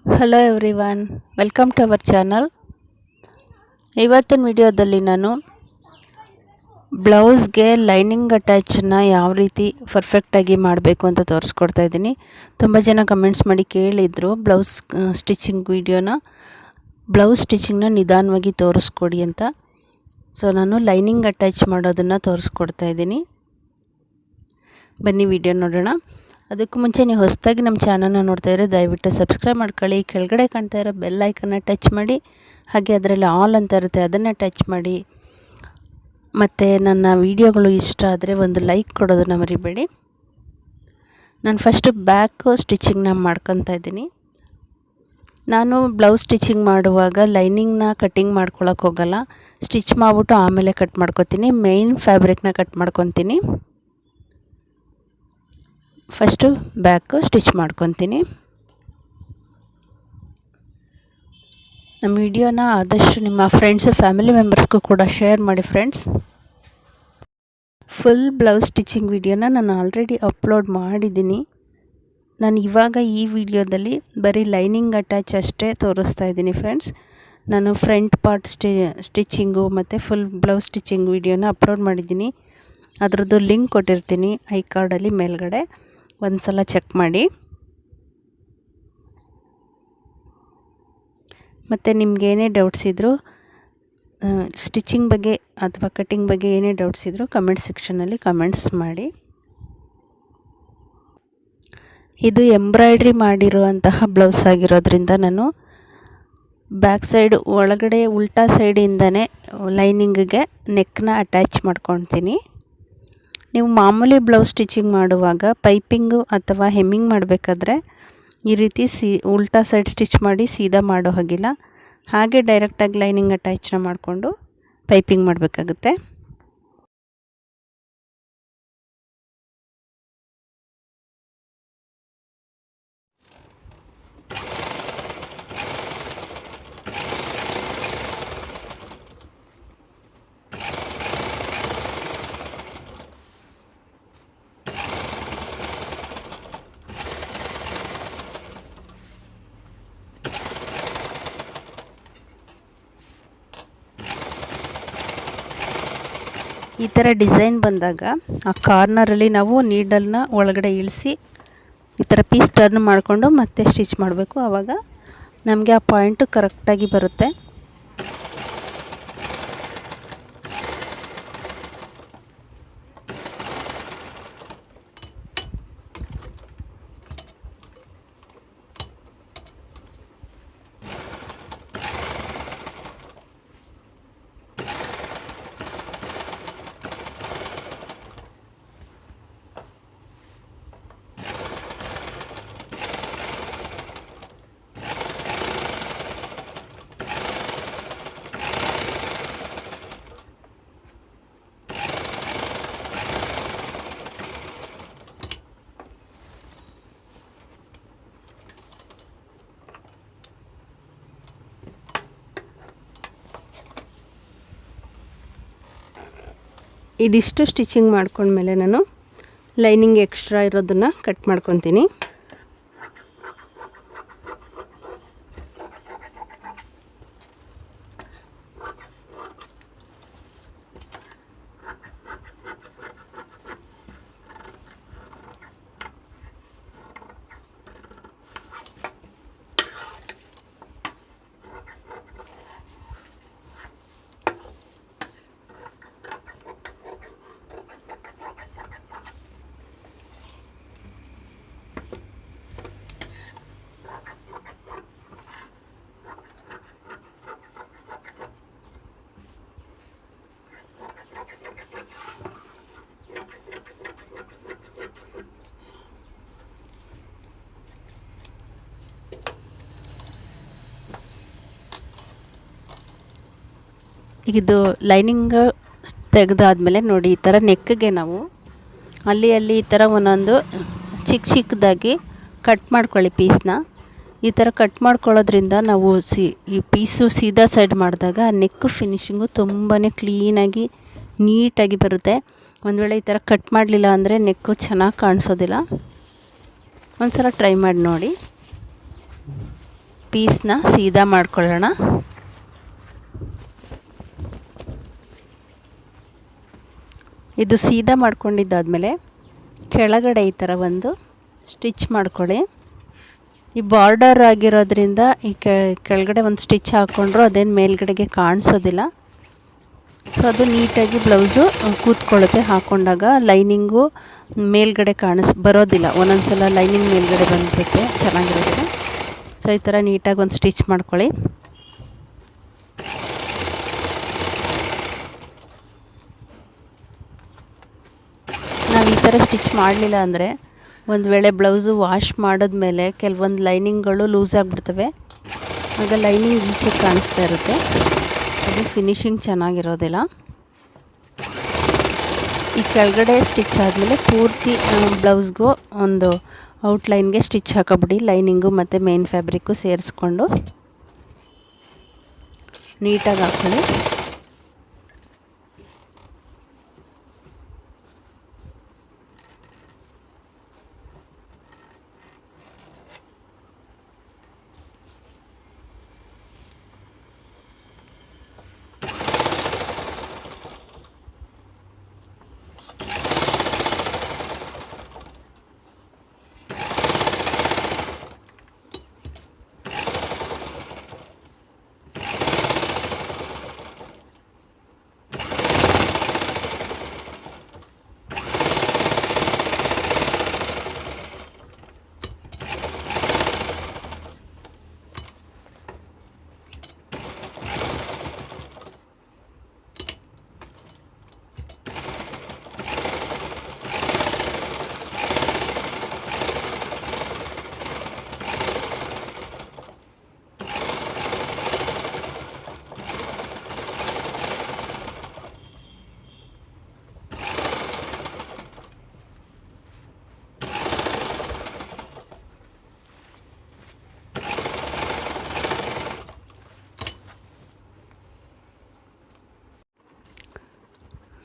Hello everyone, welcome to our channel. ಇವತ್ತಿನ ವಿಡಿಯೋದಲ್ಲಿ ನಾನು ಬ್ಲೌಸ್ಗೆ ಲೈನಿಂಗ್ ಅಟ್ಯಾಚನ್ನ ಯಾವ ರೀತಿ ಪರ್ಫೆಕ್ಟಾಗಿ ಮಾಡಬೇಕು ಅಂತ ತೋರಿಸ್ಕೊಡ್ತಾ ಇದ್ದೀನಿ. ತುಂಬ ಜನ ಕಮೆಂಟ್ಸ್ ಮಾಡಿ ಕೇಳಿದರು ಬ್ಲೌಸ್ ಸ್ಟಿಚಿಂಗ್ನ ನಿಧಾನವಾಗಿ ತೋರಿಸ್ಕೊಡಿ ಅಂತ. ಸೊ ನಾನು ಲೈನಿಂಗ್ ಅಟ್ಯಾಚ್ ಮಾಡೋದನ್ನು ತೋರಿಸ್ಕೊಡ್ತಾ ಇದ್ದೀನಿ. ಬನ್ನಿ ವಿಡಿಯೋ ನೋಡೋಣ. ಅದಕ್ಕೂ ಮುಂಚೆ ನೀವು ಹೊಸದಾಗಿ ನಮ್ಮ ಚಾನಲ್ನ ನೋಡ್ತಾ ಇದ್ದರೆ ದಯವಿಟ್ಟು ಸಬ್ಸ್ಕ್ರೈಬ್ ಮಾಡ್ಕೊಳ್ಳಿ. ಕೆಳಗಡೆ ಕಾಣ್ತಾ ಇರೋ ಬೆಲ್ ಐಕನ್ನ ಟಚ್ ಮಾಡಿ, ಹಾಗೆ ಅದರಲ್ಲಿ ಆಲ್ ಅಂತ ಇರುತ್ತೆ ಅದನ್ನು ಟಚ್ ಮಾಡಿ. ಮತ್ತು ನನ್ನ ವಿಡಿಯೋಗಳು ಇಷ್ಟ ಆದರೆ ಒಂದು ಲೈಕ್ ಕೊಡೋದನ್ನು ಮರಿಬೇಡಿ. ನಾನು ಫಸ್ಟು ಬ್ಯಾಕ್ ಸ್ಟಿಚಿಂಗ್ನ ಮಾಡ್ಕೊತಾ ಇದ್ದೀನಿ. ನಾನು ಬ್ಲೌಸ್ ಸ್ಟಿಚಿಂಗ್ ಮಾಡುವಾಗ ಲೈನಿಂಗ್ನ ಕಟ್ಟಿಂಗ್ ಮಾಡ್ಕೊಳಕ್ಕೆ ಹೋಗಲ್ಲ. ಸ್ಟಿಚ್ ಮಾಡಿಬಿಟ್ಟು ಆಮೇಲೆ ಕಟ್ ಮಾಡ್ಕೊತೀನಿ. ಮೇಯ್ನ್ ಫ್ಯಾಬ್ರಿಕ್ನ ಕಟ್ ಮಾಡ್ಕೊತೀನಿ. ಫಸ್ಟು ಬ್ಯಾಕು ಸ್ಟಿಚ್ ಮಾಡ್ಕೊತೀನಿ. ನಮ್ಮ ವಿಡಿಯೋನ ಆದಷ್ಟು ನಿಮ್ಮ ಫ್ರೆಂಡ್ಸು ಫ್ಯಾಮಿಲಿ ಮೆಂಬರ್ಸ್ಗೂ ಕೂಡ ಶೇರ್ ಮಾಡಿ ಫ್ರೆಂಡ್ಸ್. ಫುಲ್ ಬ್ಲೌಸ್ ಸ್ಟಿಚಿಂಗ್ ವಿಡಿಯೋನ ನಾನು ಆಲ್ರೆಡಿ ಅಪ್ಲೋಡ್ ಮಾಡಿದ್ದೀನಿ. ನಾನು ಇವಾಗ ಈ ವಿಡಿಯೋದಲ್ಲಿ ಬರೀ ಲೈನಿಂಗ್ ಅಟ್ಯಾಚ್ ಅಷ್ಟೇ ತೋರಿಸ್ತಾ ಇದ್ದೀನಿ ಫ್ರೆಂಡ್ಸ್. ನಾನು ಫ್ರಂಟ್ ಪಾರ್ಟ್ ಸ್ಟಿಚಿಂಗು ಮತ್ತು ಫುಲ್ ಬ್ಲೌಸ್ ಸ್ಟಿಚಿಂಗ್ ವಿಡಿಯೋನ ಅಪ್ಲೋಡ್ ಮಾಡಿದ್ದೀನಿ. ಅದರದ್ದು ಲಿಂಕ್ ಕೊಟ್ಟಿರ್ತೀನಿ ಐ ಕಾರ್ಡಲ್ಲಿ ಮೇಲ್ಗಡೆ, ಒಂದು ಸಲ ಚೆಕ್ ಮಾಡಿ. ಮತ್ತು ನಿಮ್ಗೆ ಏನೇ ಡೌಟ್ಸ್ ಇದ್ದರೂ ಸ್ಟಿಚಿಂಗ್ ಬಗ್ಗೆ ಅಥವಾ ಕಟ್ಟಿಂಗ್ ಬಗ್ಗೆ ಏನೇ ಡೌಟ್ಸ್ ಇದ್ದರೂ ಕಮೆಂಟ್ ಸೆಕ್ಷನಲ್ಲಿ ಕಮೆಂಟ್ಸ್ ಮಾಡಿ. ಇದು ಎಂಬ್ರಾಯ್ಡ್ರಿ ಮಾಡಿರುವಂತಹ ಬ್ಲೌಸ್ ಆಗಿರೋದ್ರಿಂದ ನಾನು ಬ್ಯಾಕ್ ಸೈಡ್ ಒಳಗಡೆ ಉಲ್ಟಾ ಸೈಡಿಂದನೇ ಲೈನಿಂಗಿಗೆ ನೆಕ್ನ ಅಟ್ಯಾಚ್ ಮಾಡ್ಕೊತೀನಿ. ನೀವು ಮಾಮೂಲಿ ಬ್ಲೌಸ್ ಸ್ಟಿಚಿಂಗ್ ಮಾಡುವಾಗ ಪೈಪಿಂಗು ಅಥವಾ ಹೆಮ್ಮಿಂಗ್ ಮಾಡಬೇಕಾದ್ರೆ ಈ ರೀತಿ ಉಲ್ಟಾ ಸೈಡ್ ಸ್ಟಿಚ್ ಮಾಡಿ ಸೀದಾ ಮಾಡೋ ಹಾಗಿಲ್ಲ. ಹಾಗೆ ಡೈರೆಕ್ಟಾಗಿ ಲೈನಿಂಗ್ ಅಟ್ಯಾಚ್ನ ಮಾಡಿಕೊಂಡು ಪೈಪಿಂಗ್ ಮಾಡಬೇಕಾಗುತ್ತೆ. ಈ ಥರ ಡಿಸೈನ್ ಬಂದಾಗ ಆ ಕಾರ್ನರಲ್ಲಿ ನಾವು ನೀಡಲ್ನ ಒಳಗಡೆ ಇಳಿಸಿ ಈ ಥರ ಪೀಸ್ ಟರ್ನ್ ಮಾಡಿಕೊಂಡು ಮತ್ತೆ ಸ್ಟಿಚ್ ಮಾಡಬೇಕು. ಆವಾಗ ನಮಗೆ ಆ ಪಾಯಿಂಟು ಕರೆಕ್ಟಾಗಿ ಬರುತ್ತೆ. ಇದಿಷ್ಟು ಸ್ಟಿಚಿಂಗ್ ಮಾಡ್ಕೊಂಡ್ಮೇಲೆ ನಾನು ಲೈನಿಂಗ್ ಎಕ್ಸ್ಟ್ರಾ ಇರೋದನ್ನು ಕಟ್ ಮಾಡ್ಕೊತೀನಿ. ಇದು ಲೈನಿಂಗ್ ತೆಗೆದಾದ್ಮೇಲೆ ನೋಡಿ ಈ ಥರ ನೆಕ್ಗೆ ನಾವು ಅಲ್ಲಿ ಈ ಥರ ಒಂದೊಂದು ಚಿಕ್ಕದಾಗಿ ಕಟ್ ಮಾಡ್ಕೊಳ್ಳಿ ಪೀಸ್ನ. ಈ ಥರ ಕಟ್ ಮಾಡ್ಕೊಳ್ಳೋದ್ರಿಂದ ನಾವು ಈ ಪೀಸು ಸೀದಾ ಸೈಡ್ ಮಾಡಿದಾಗ ನೆಕ್ ಫಿನಿಶಿಂಗು ತುಂಬಾ ಕ್ಲೀನಾಗಿ ನೀಟಾಗಿ ಬರುತ್ತೆ. ಒಂದು ವೇಳೆ ಈ ಥರ ಕಟ್ ಮಾಡಲಿಲ್ಲ ಅಂದರೆ ನೆಕ್ಕು ಚೆನ್ನಾಗಿ ಕಾಣಿಸೋದಿಲ್ಲ. ಒಂದು ಸಲ ಟ್ರೈ ಮಾಡಿ ನೋಡಿ. ಪೀಸ್ನ ಸೀದಾ ಮಾಡ್ಕೊಳ್ಳೋಣ. ಇದು ಸೀದಾ ಮಾಡ್ಕೊಂಡಿದ್ದಾದಮೇಲೆ ಕೆಳಗಡೆ ಈ ಥರ ಒಂದು ಸ್ಟಿಚ್ ಮಾಡ್ಕೊಳ್ಳಿ. ಈ ಬಾರ್ಡರ್ ಆಗಿರೋದ್ರಿಂದ ಈ ಕೆಳಗಡೆ ಒಂದು ಸ್ಟಿಚ್ ಹಾಕ್ಕೊಂಡ್ರು ಅದೇನು ಮೇಲ್ಗಡೆಗೆ ಕಾಣಿಸೋದಿಲ್ಲ. ಸೊ ಅದು ನೀಟಾಗಿ ಬ್ಲೌಸು ಕೂತ್ಕೊಳ್ಳುತ್ತೆ. ಹಾಕ್ಕೊಂಡಾಗ ಲೈನಿಂಗು ಮೇಲ್ಗಡೆ ಬರೋದಿಲ್ಲ. ಒಂದೊಂದು ಸಲ ಲೈನಿಂಗ್ ಮೇಲ್ಗಡೆ ಬಂದ್ಬಿಡುತ್ತೆ, ಚೆನ್ನಾಗಿರುತ್ತೆ. ಸೊ ಈ ಥರ ನೀಟಾಗಿ ಒಂದು ಸ್ಟಿಚ್ ಮಾಡ್ಕೊಳ್ಳಿ. ನಾವು ಈ ಥರ ಸ್ಟಿಚ್ ಮಾಡಲಿಲ್ಲ ಅಂದರೆ ಒಂದು ವೇಳೆ ಬ್ಲೌಸು ವಾಶ್ ಮಾಡಿದ್ಮೇಲೆ ಕೆಲವೊಂದು ಲೈನಿಂಗ್ಗಳು ಲೂಸ್ ಆಗಿಬಿಡ್ತವೆ. ಆಗ ಲೈನಿಂಗ್ ಈಚೆಗೆ ಕಾಣಿಸ್ತಾ ಇರುತ್ತೆ, ಅದು ಫಿನಿಶಿಂಗ್ ಚೆನ್ನಾಗಿರೋದಿಲ್ಲ. ಈ ಕೆಳಗಡೆ ಸ್ಟಿಚ್ ಆದಮೇಲೆ ಪೂರ್ತಿ ಬ್ಲೌಸ್ಗೂ ಒಂದು ಔಟ್ಲೈನ್ಗೆ ಸ್ಟಿಚ್ ಹಾಕೋಬಿಡಿ. ಲೈನಿಂಗು ಮತ್ತು ಮೇನ್ ಫ್ಯಾಬ್ರಿಕ್ಕು ಸೇರಿಸ್ಕೊಂಡು ನೀಟಾಗಿ ಹಾಕ್ಕೊಳ್ಳಿ.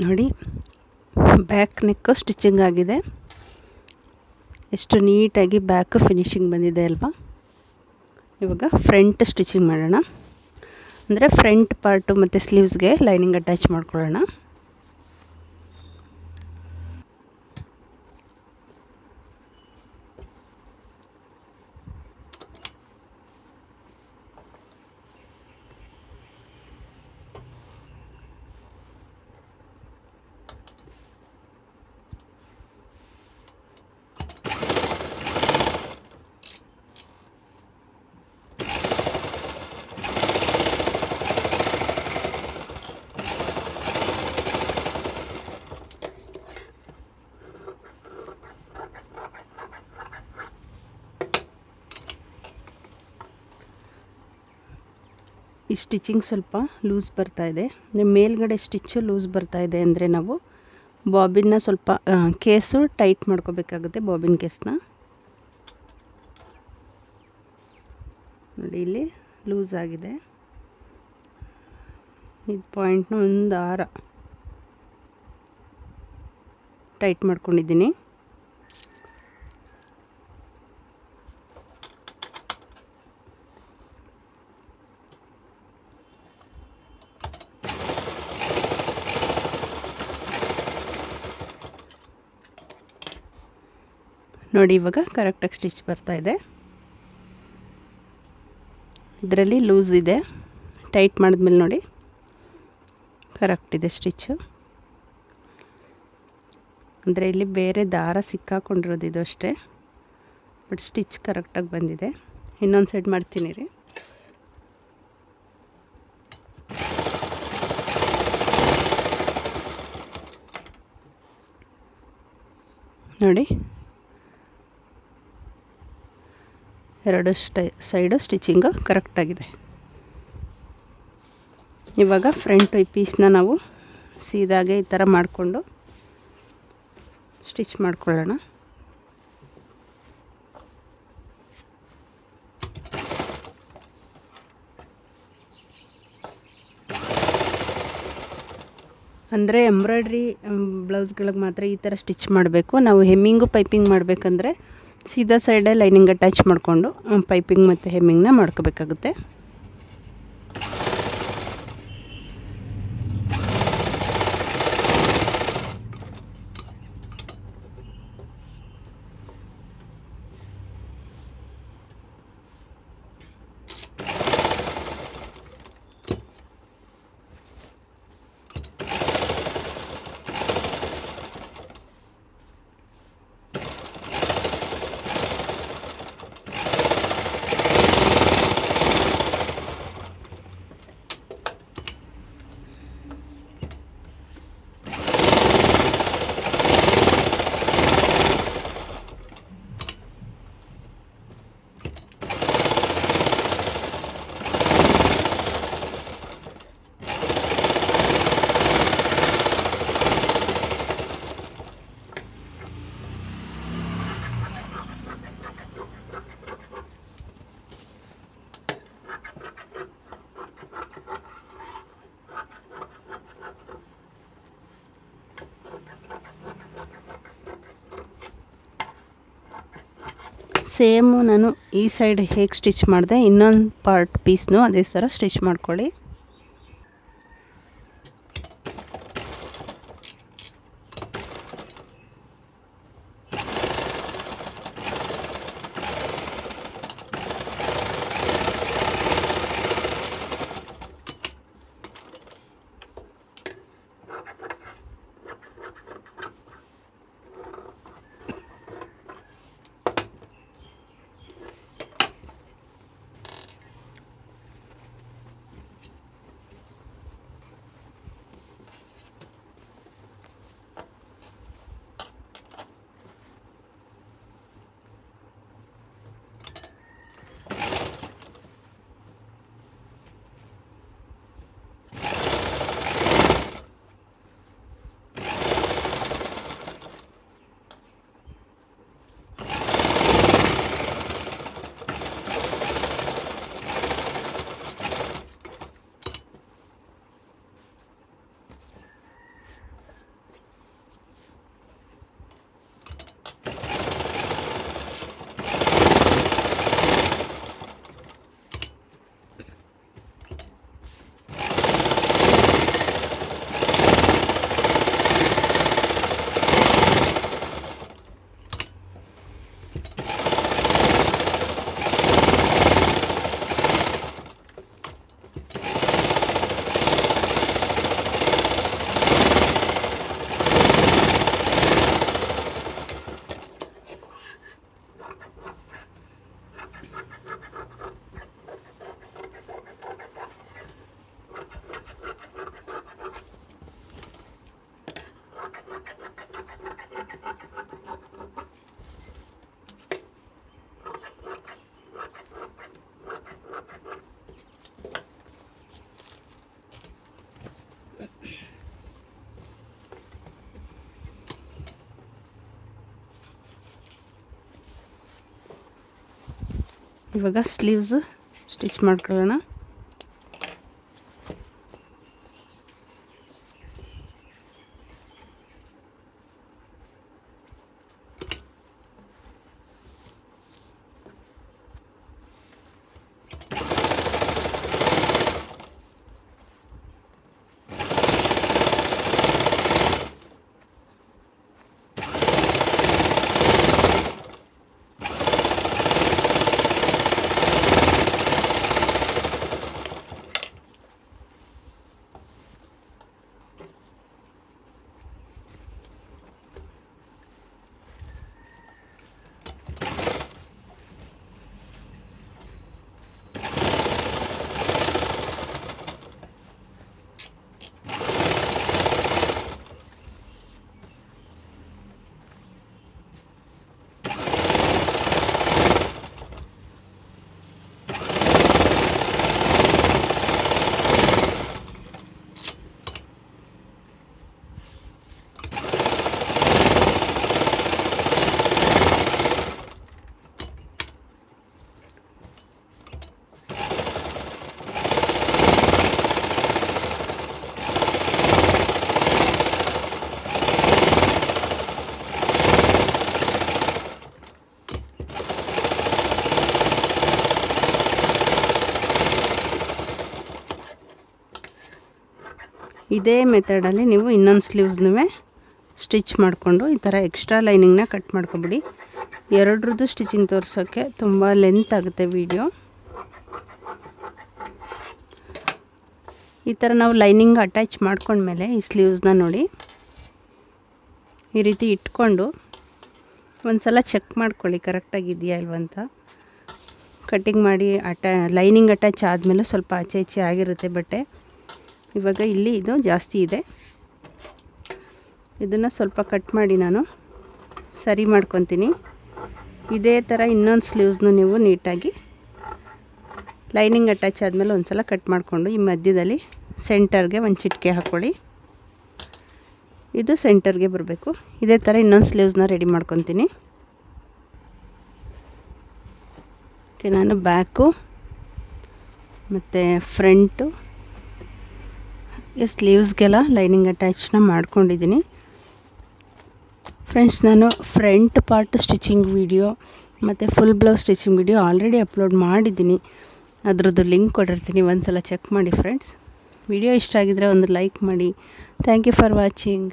ನೋಡಿ, ಬ್ಯಾಕ್ ನೆಕ್ಕು ಸ್ಟಿಚಿಂಗ್ ಆಗಿದೆ. ಎಷ್ಟು ನೀಟಾಗಿ ಬ್ಯಾಕ್ ಫಿನಿಶಿಂಗ್ ಬಂದಿದೆ ಅಲ್ವಾ. ಇವಾಗ ಫ್ರಂಟ್ ಸ್ಟಿಚಿಂಗ್ ಮಾಡೋಣ. ಅಂದರೆ ಫ್ರಂಟ್ ಪಾರ್ಟು ಮತ್ತು ಸ್ಲೀವ್ಸ್ಗೆ ಲೈನಿಂಗ್ ಅಟ್ಯಾಚ್ ಮಾಡ್ಕೊಳ್ಳೋಣ. ಈ ಸ್ಟಿಚಿಂಗ್ ಸ್ವಲ್ಪ ಲೂಸ್ ಬರ್ತಾಯಿದೆ. ಮೇಲ್ಗಡೆ ಸ್ಟಿಚ್ಚು ಲೂಸ್ ಬರ್ತಾಯಿದೆ ಅಂದರೆ ನಾವು ಬಾಬಿನ್ನ ಸ್ವಲ್ಪ ಕೇಸು ಟೈಟ್ ಮಾಡ್ಕೋಬೇಕಾಗುತ್ತೆ. ಬಾಬಿನ್ ಕೇಸ್ನ ನೋಡಿ, ಇಲ್ಲಿ ಲೂಸ್ ಆಗಿದೆ. ಇದು ಪಾಯಿಂಟ್ನ ಒಂದು ಆರ ಟೈಟ್ ಮಾಡ್ಕೊಂಡಿದ್ದೀನಿ. ನೋಡಿ, ಇವಾಗ ಕರೆಕ್ಟಾಗಿ ಸ್ಟಿಚ್ ಬರ್ತಾಯಿದೆ. ಇದರಲ್ಲಿ ಲೂಸ್ ಇದೆ, ಟೈಟ್ ಮಾಡಿದ್ಮೇಲೆ ನೋಡಿ ಕರೆಕ್ಟ್ ಇದೆ ಸ್ಟಿಚ್ಚು. ಅಂದರೆ ಇಲ್ಲಿ ಬೇರೆ ದಾರ ಸಿಕ್ಕಾಕೊಂಡಿರೋದು ಇದು ಅಷ್ಟೇ, ಬಟ್ ಸ್ಟಿಚ್ ಕರೆಕ್ಟಾಗಿ ಬಂದಿದೆ. ಇನ್ನೊಂದು ಸೈಡ್ ಮಾಡ್ತೀನಿ ರೀ. ನೋಡಿ, ಎರಡು ಸೈಡು ಸ್ಟಿಚಿಂಗು ಕರೆಕ್ಟಾಗಿದೆ. ಇವಾಗ ಫ್ರಂಟ್ ಈ ಪೀಸ್ನ ನಾವು ಸೀದಾಗೆ ಈ ಥರ ಮಾಡಿಕೊಂಡು ಸ್ಟಿಚ್ ಮಾಡ್ಕೊಳ್ಳೋಣ. ಅಂದರೆ ಎಂಬ್ರಾಯ್ಡ್ರಿ ಬ್ಲೌಸ್ಗಳಿಗೆ ಮಾತ್ರ ಈ ಥರ ಸ್ಟಿಚ್ ಮಾಡಬೇಕು. ನಾವು ಹೆಮ್ಮಿಂಗು ಪೈಪಿಂಗ್ ಮಾಡಬೇಕಂದ್ರೆ ಸೀದಾ ಸೈಡೇ ಲೈನಿಂಗ್ ಅಟ್ಯಾಚ್ ಮಾಡಿಕೊಂಡು ಪೈಪಿಂಗ್ ಮತ್ತು ಹೆಮ್ಮಿಂಗ್ನ ಮಾಡ್ಕೋಬೇಕಾಗುತ್ತೆ. ಸೇಮು ನಾನು ಈ ಸೈಡ್ ಹೇಗೆ ಸ್ಟಿಚ್ ಮಾಡಿದೆ ಇನ್ನೊಂದು ಪಾರ್ಟ್ ಪೀಸ್ನು ಅದೇ ಥರ ಸ್ಟಿಚ್ ಮಾಡ್ಕೊಳ್ಳಿ. ಇವಾಗ ಸ್ಲೀವ್ಸ್ ಸ್ಟಿಚ್ ಮಾಡ್ಕೊಳ್ಳೋಣ. ಇದೇ ಮೆಥಡಲ್ಲಿ ನೀವು ಇನ್ನೊಂದು ಸ್ಲೀವ್ಸ್ನೂ ಸ್ಟಿಚ್ ಮಾಡಿಕೊಂಡು ಈ ಥರ ಎಕ್ಸ್ಟ್ರಾ ಲೈನಿಂಗ್ನ ಕಟ್ ಮಾಡ್ಕೊಬಿಡಿ. ಎರಡರದ್ದು ಸ್ಟಿಚಿಂಗ್ ತೋರಿಸೋಕ್ಕೆ ತುಂಬ ಲೆಂತ್ ಆಗುತ್ತೆ ವಿಡಿಯೋ. ಈ ಥರ ನಾವು ಲೈನಿಂಗ್ ಅಟ್ಯಾಚ್ ಮಾಡ್ಕೊಂಡ್ಮೇಲೆ ಈ ಸ್ಲೀವ್ಸ್ನ ನೋಡಿ ಈ ರೀತಿ ಇಟ್ಕೊಂಡು ಒಂದು ಸಲ ಚೆಕ್ ಮಾಡ್ಕೊಳ್ಳಿ ಕರೆಕ್ಟಾಗಿದೆಯಾ ಇಲ್ವಂತ. ಕಟ್ಟಿಂಗ್ ಮಾಡಿ ಲೈನಿಂಗ್ ಅಟ್ಯಾಚ್ ಆದಮೇಲೆ ಸ್ವಲ್ಪ ಆಚೆ ಈಚೆ ಆಗಿರುತ್ತೆ ಬಟ್ಟೆ. ಇವಾಗ ಇಲ್ಲಿ ಇದು ಜಾಸ್ತಿ ಇದೆ, ಇದನ್ನು ಸ್ವಲ್ಪ ಕಟ್ ಮಾಡಿ ನಾನು ಸರಿ ಮಾಡ್ಕೊತೀನಿ. ಇದೇ ಥರ ಇನ್ನೊಂದು ಸ್ಲೀವ್ಸ್ನು ನೀವು ನೀಟಾಗಿ ಲೈನಿಂಗ್ ಅಟ್ಯಾಚ್ ಆದಮೇಲೆ ಒಂದು ಸಲ ಕಟ್ ಮಾಡಿಕೊಂಡು ಈ ಮಧ್ಯದಲ್ಲಿ ಸೆಂಟರ್ಗೆ ಒಂದು ಚಿಟಿಕೆ ಹಾಕ್ಕೊಳ್ಳಿ. ಇದು ಸೆಂಟರ್ಗೆ ಬರಬೇಕು. ಇದೇ ಥರ ಇನ್ನೊಂದು ಸ್ಲೀವ್ಸ್ನ ರೆಡಿ ಮಾಡ್ಕೊತೀನಿ. ಓಕೆ, ನಾನು ಬ್ಯಾಕು ಮತ್ತು ಫ್ರಂಟು ಸ್ಲೀವ್ಸ್ಗೆಲ್ಲ ಲೈನಿಂಗ್ ಅಟ್ಯಾಚ್ನ ಮಾಡ್ಕೊಂಡಿದ್ದೀನಿ. ಫ್ರೆಂಡ್ಸ್, ನಾನು ಫ್ರಂಟ್ ಪಾರ್ಟ್ ಸ್ಟಿಚಿಂಗ್ ವಿಡಿಯೋ ಮತ್ತು full blouse stitching video already upload ಮಾಡಿದ್ದೀನಿ. ಅದರದ್ದು ಲಿಂಕ್ ಕೊಟ್ಟಿರ್ತೀನಿ, ಒಂದು ಸಲ ಚೆಕ್ ಮಾಡಿ ಫ್ರೆಂಡ್ಸ್. ವಿಡಿಯೋ ಇಷ್ಟ ಆಗಿದರೆ ಒಂದು ಲೈಕ್ ಮಾಡಿ. Thank you for watching.